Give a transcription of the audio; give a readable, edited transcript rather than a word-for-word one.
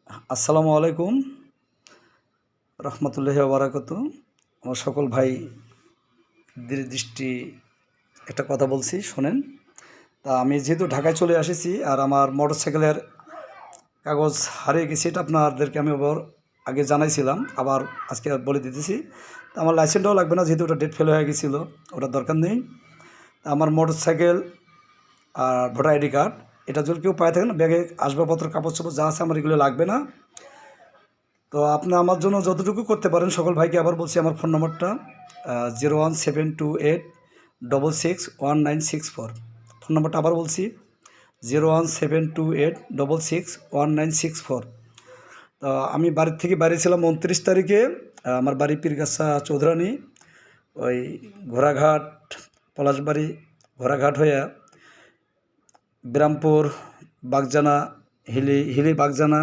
আসসালামু আলাইকুম রহমতুল্লাহি বারাকাতু। আমার সকল ভাইদের দৃষ্টি একটা কথা বলছি, শোনেন। তা আমি যেহেতু ঢাকায় চলে এসেছি আর আমার মোটরসাইকেলের কাগজ হারিয়ে গেছে, এটা আপনাদেরকে আমি আগে জানাইছিলাম, আবার আজকে বলে দিতেছি। তা আমার লাইসেন্সটাও লাগবে না, যেহেতু ওটা ডেট ফেল হয়ে গেছিলো, ওটার দরকার নেই। আমার মোটরসাইকেল আর ভোটার আইডি কার্ড, এটা যদি কেউ পায় থাকেন, ব্যাগে আসবাবপত্র কাপড় চোপড় যা আছে আমার এগুলো লাগবে না। তো আপনি আমার জন্য যতটুকু করতে পারেন, সকল ভাইকে আবার বলছি, আমার ফোন নম্বরটা 01728661964। ফোন নম্বরটা আবার বলছি 01728661964। তো আমি বাড়ির থেকে বেরিয়েছিলাম 29 তারিখে। আমার বাড়ি পীরগাছা চৌধুরানী, ওই ঘোড়াঘাট, পলাশবাড়ি ঘোড়াঘাট হয়ে বিরামপুর, বাগজানা, হিলি বাগজানা,